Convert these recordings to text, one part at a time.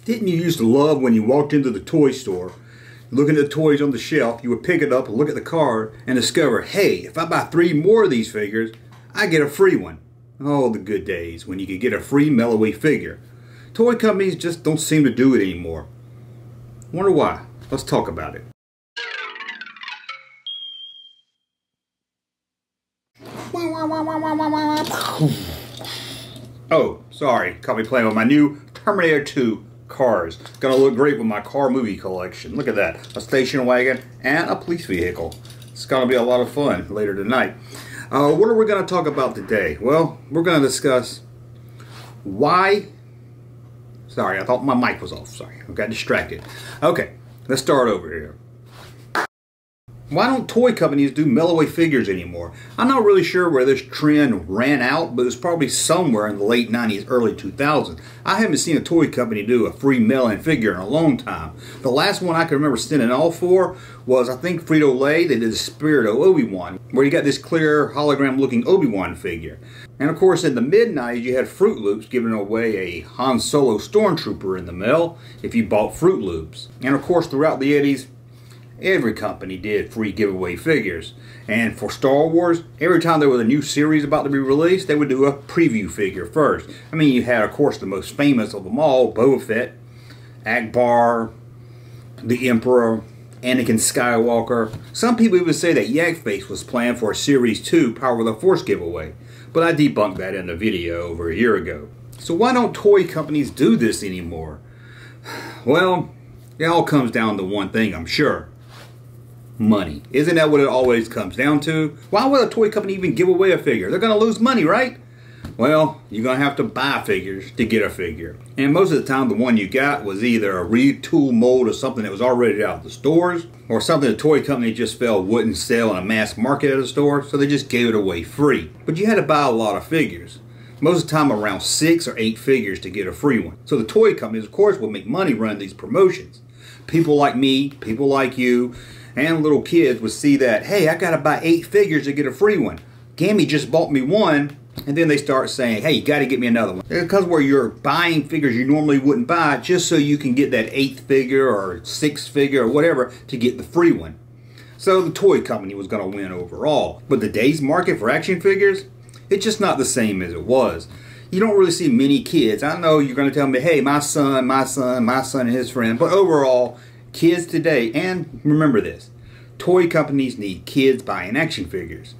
Didn't you used to love when you walked into the toy store, looking at the toys on the shelf, you would pick it up and look at the card and discover, hey, if I buy 3 more of these figures, I get a free one. Oh, the good days when you could get a free Melloway figure. Toy companies just don't seem to do it anymore. Wonder why? Let's talk about it. Oh, sorry, caught me playing with my new Terminator 2 cars. Gonna look great with my car movie collection. Look at that, a station wagon and a police vehicle. It's gonna be a lot of fun later tonight. What are we gonna talk about today? Well, we're gonna discuss why... Sorry, I thought my mic was off. Sorry, I got distracted. Okay, let's start over here. Why don't toy companies do Melloway figures anymore? I'm not really sure where this trend ran out, but it was probably somewhere in the late 90s, early 2000s. I haven't seen a toy company do a free mail-in figure in a long time. The last one I can remember sending all for was, I think, Frito-Lay. They did the Spirit of Obi-Wan, where you got this clear hologram-looking Obi-Wan figure. And of course, in the mid-90s, you had Fruit Loops giving away a Han Solo Stormtrooper in the mail if you bought Fruit Loops. And of course, throughout the 80s, every company did free giveaway figures. And for Star Wars, every time there was a new series about to be released, they would do a preview figure first. I mean, you had, of course, the most famous of them all, Boba Fett, Akbar, the Emperor, Anakin Skywalker. Some people even say that Yak Face was planned for a Series 2 Power of the Force giveaway, but I debunked that in a video over a year ago. So why don't toy companies do this anymore? Well, it all comes down to one thing, I'm sure. Money. Isn't that what it always comes down to? Why would a toy company even give away a figure? They're going to lose money, right? Well, you're going to have to buy figures to get a figure. And most of the time, the one you got was either a retool mold of something that was already out of the stores, or something the toy company just felt wouldn't sell in a mass market at a store, so they just gave it away free. But you had to buy a lot of figures. Most of the time, around 6 or 8 figures to get a free one. So the toy companies, of course, will make money running these promotions. People like me, people like you, and little kids would see that, hey, I gotta buy 8 figures to get a free one. Gammy just bought me one, and then they start saying, hey, you gotta get me another one. Because where you're buying figures you normally wouldn't buy just so you can get that 8th figure or 6th figure or whatever to get the free one. So the toy company was gonna win overall. But today's market for action figures, it's just not the same as it was. You don't really see many kids. I know you're gonna tell me, hey, my son and his friend, but overall, kids today, and remember this, toy companies need kids buying action figures.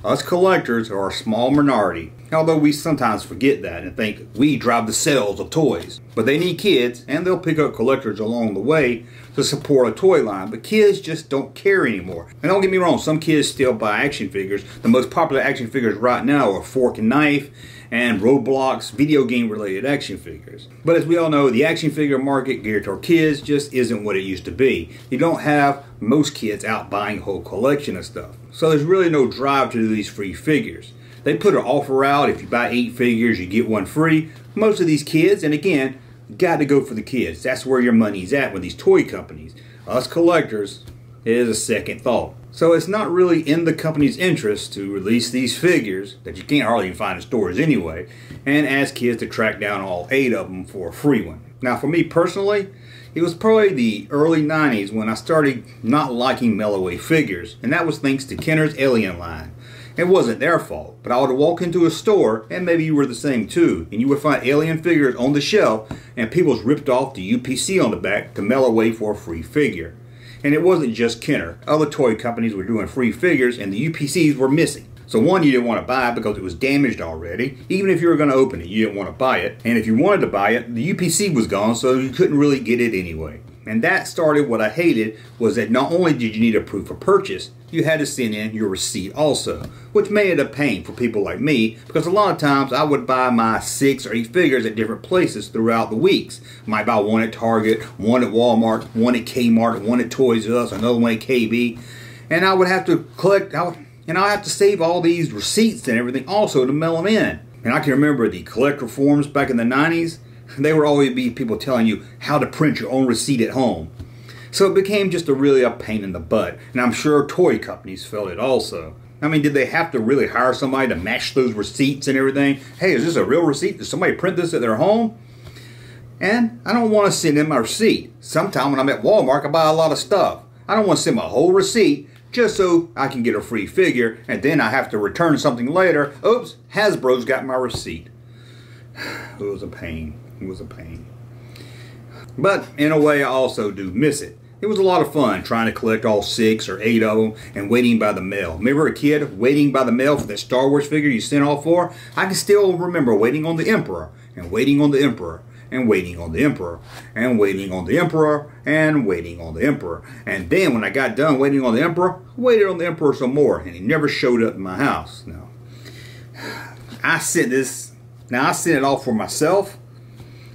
Us collectors are a small minority, although we sometimes forget that and think we drive the sales of toys. But they need kids, and they'll pick up collectors along the way to support a toy line, but kids just don't care anymore. And don't get me wrong, some kids still buy action figures. The most popular action figures right now are Fork and Knife, and Roblox video game related action figures. But as we all know, the action figure market geared toward kids just isn't what it used to be. You don't have most kids out buying a whole collection of stuff. So there's really no drive to do these free figures. They put an offer out, if you buy 8 figures, you get one free. Most of these kids, and again, got to go for the kids. That's where your money's at with these toy companies. Us collectors, it is a second thought. So it's not really in the company's interest to release these figures that you can't hardly even find in stores anyway, and ask kids to track down all 8 of them for a free one. Now for me personally, it was probably the early 90s when I started not liking Melloway figures, and that was thanks to Kenner's Alien line. It wasn't their fault, but I would walk into a store, and maybe you were the same too, and you would find Alien figures on the shelf, and people's ripped off the UPC on the back to Melloway for a free figure. And it wasn't just Kenner. Other toy companies were doing free figures and the UPCs were missing. So one, you didn't want to buy it because it was damaged already. Even if you were going to open it, you didn't want to buy it. And if you wanted to buy it, the UPC was gone, so you couldn't really get it anyway. And that started what I hated, was that not only did you need a proof of purchase, you had to send in your receipt also, which made it a pain for people like me, because a lot of times I would buy my 6 or 8 figures at different places throughout the weeks. I might buy one at Target, one at Walmart, one at Kmart, one at Toys R Us, another one at KB, and I would have to collect, and I have to save all these receipts and everything also to mail them in. And I can remember the collector forums back in the 90s. They would always be people telling you how to print your own receipt at home. So it became just really a pain in the butt. And I'm sure toy companies felt it also. I mean, did they have to really hire somebody to match those receipts and everything? Hey, is this a real receipt? Did somebody print this at their home? And I don't want to send him a receipt. Sometime when I'm at Walmart, I buy a lot of stuff. I don't want to send him a whole receipt just so I can get a free figure, and then I have to return something later. Oops, Hasbro's got my receipt. It was a pain. It was a pain. But in a way, I also do miss it. It was a lot of fun trying to collect all 6 or 8 of them and waiting by the mail. Remember a kid waiting by the mail for that Star Wars figure you sent off for? I can still remember waiting on the Emperor and waiting on the Emperor and waiting on the Emperor and waiting on the Emperor and waiting on the Emperor. And then when I got done waiting on the Emperor, I waited on the Emperor some more, and he never showed up in my house. Now, I sent it off for myself,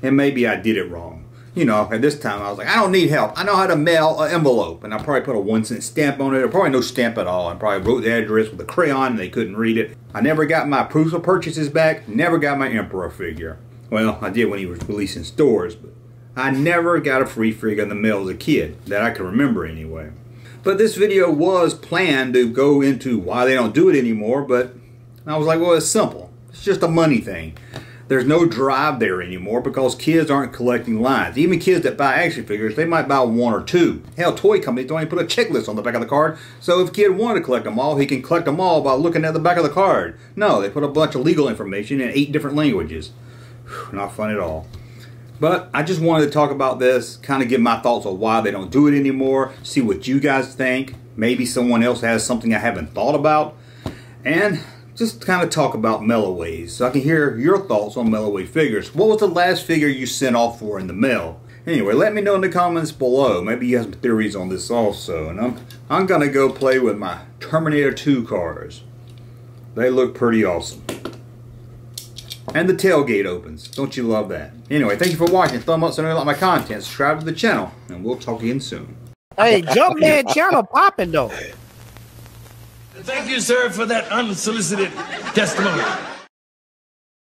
and maybe I did it wrong. You know, at this time I was like, I don't need help. I know how to mail an envelope. And I probably put a 1-cent stamp on it, or probably no stamp at all. I probably wrote the address with a crayon and they couldn't read it. I never got my proof of purchases back, never got my Emperor figure. Well, I did when he was released in stores, but I never got a free figure in the mail as a kid, that I can remember anyway. But this video was planned to go into why they don't do it anymore, but I was like, well, it's simple. It's just a money thing. There's no drive there anymore because kids aren't collecting lines. Even kids that buy action figures, they might buy 1 or 2. Hell, toy companies don't even put a checklist on the back of the card. So if a kid wanted to collect them all, he can collect them all by looking at the back of the card. No, they put a bunch of legal information in 8 different languages. Whew, not fun at all. But I just wanted to talk about this, kind of give my thoughts on why they don't do it anymore, see what you guys think. Maybe someone else has something I haven't thought about. And just kind of talk about Melloways, so I can hear your thoughts on Melloway figures. What was the last figure you sent off for in the mail? Anyway, let me know in the comments below. Maybe you have some theories on this also. And I'm gonna go play with my Terminator 2 cars. They look pretty awesome. And the tailgate opens. Don't you love that? Anyway, thank you for watching. Thumb up so you like my content. Subscribe to the channel, and we'll talk again soon. Hey, Junkman channel popping though. Thank you, sir, for that unsolicited testimony.